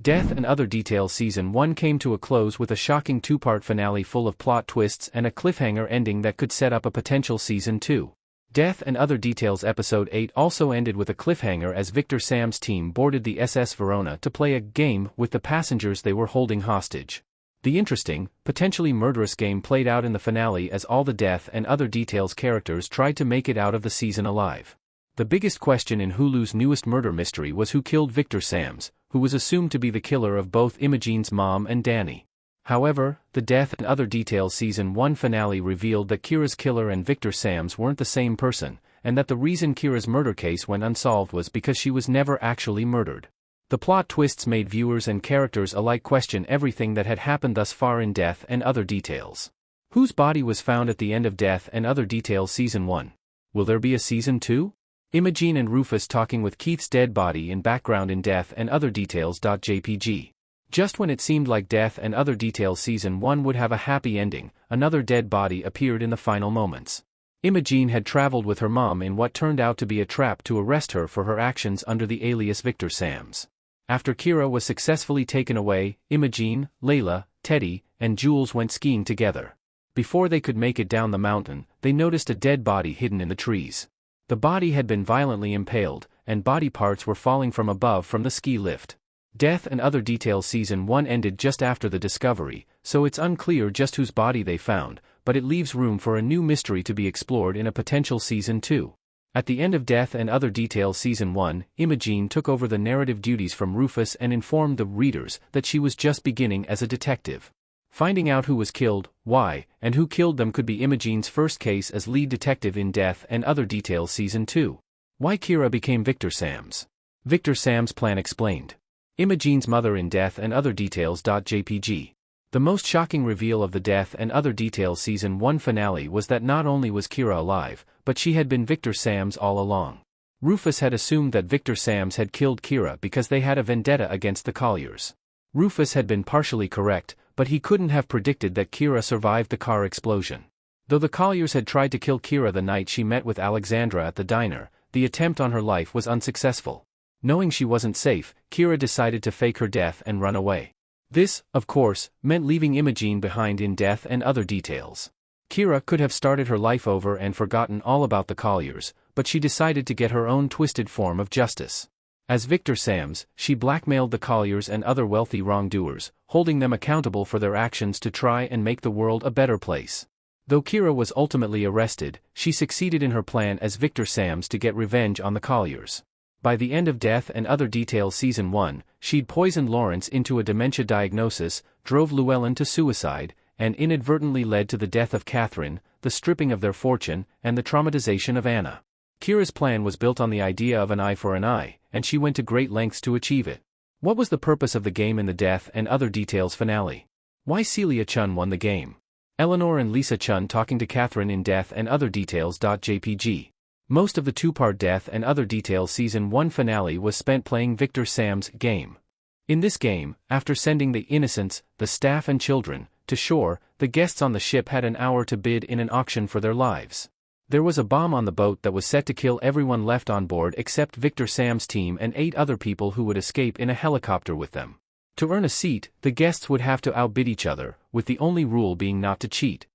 Death and Other Details Season 1 came to a close with a shocking two-part finale full of plot twists and a cliffhanger ending that could set up a potential Season 2. Death and Other Details Episode 8 also ended with a cliffhanger as Victor Sam's team boarded the SS Verona to play a game with the passengers they were holding hostage. The interesting, potentially murderous game played out in the finale as all the Death and Other Details characters tried to make it out of the season alive. The biggest question in Hulu's newest murder mystery was who killed Victor Sams, who was assumed to be the killer of both Imogene's mom and Danny. However, the Death and Other Details Season 1 finale revealed that Kira's killer and Victor Sams weren't the same person, and that the reason Kira's murder case went unsolved was because she was never actually murdered. The plot twists made viewers and characters alike question everything that had happened thus far in Death and Other Details. Whose body was found at the end of Death and Other Details Season 1? Will there be a Season 2? Imogene and Rufus talking with Keith's dead body in background in Death and Other Details.jpg. Just when it seemed like Death and Other Details Season 1 would have a happy ending, another dead body appeared in the final moments. Imogene had traveled with her mom in what turned out to be a trap to arrest her for her actions under the alias Victor Sams. After Kira was successfully taken away, Imogene, Layla, Teddy, and Jules went skiing together. Before they could make it down the mountain, they noticed a dead body hidden in the trees. The body had been violently impaled, and body parts were falling from above from the ski lift. Death and Other Details Season 1 ended just after the discovery, so it's unclear just whose body they found, but it leaves room for a new mystery to be explored in a potential Season 2. At the end of Death and Other Details Season 1, Imogene took over the narrative duties from Rufus and informed the readers that she was just beginning as a detective. Finding out who was killed, why, and who killed them could be Imogene's first case as lead detective in Death and Other Details Season 2. Why Kira became Victor Sams. Victor Sam's plan explained. Imogene's mother in Death and Other Details.jpg. The most shocking reveal of the Death and Other Details Season 1 finale was that not only was Kira alive, but she had been Victor Sams all along. Rufus had assumed that Victor Sams had killed Kira because they had a vendetta against the Colliers. Rufus had been partially correct, but he couldn't have predicted that Kira survived the car explosion. Though the Colliers had tried to kill Kira the night she met with Alexandra at the diner, the attempt on her life was unsuccessful. Knowing she wasn't safe, Kira decided to fake her death and run away. This, of course, meant leaving Imogene behind in Death and Other Details. Kira could have started her life over and forgotten all about the Colliers, but she decided to get her own twisted form of justice. As Victor Sams, she blackmailed the Colliers and other wealthy wrongdoers, holding them accountable for their actions to try and make the world a better place. Though Kira was ultimately arrested, she succeeded in her plan as Victor Sams to get revenge on the Colliers. By the end of Death and Other Details Season 1, she'd poisoned Lawrence into a dementia diagnosis, drove Llewellyn to suicide, and inadvertently led to the death of Catherine, the stripping of their fortune, and the traumatization of Anna. Kira's plan was built on the idea of an eye for an eye, and she went to great lengths to achieve it. What was the purpose of the game in the Death and Other Details finale? Why Celia Chun won the game? Eleanor and Lisa Chun talking to Catherine in Death and Other Details.jpg. Most of the two-part Death and Other Details Season 1 finale was spent playing Victor Sam's game. In this game, after sending the innocents, the staff and children, to shore, the guests on the ship had an hour to bid in an auction for their lives. There was a bomb on the boat that was set to kill everyone left on board except Victor Sam's team and 8 other people who would escape in a helicopter with them. To earn a seat, the guests would have to outbid each other, with the only rule being not to cheat.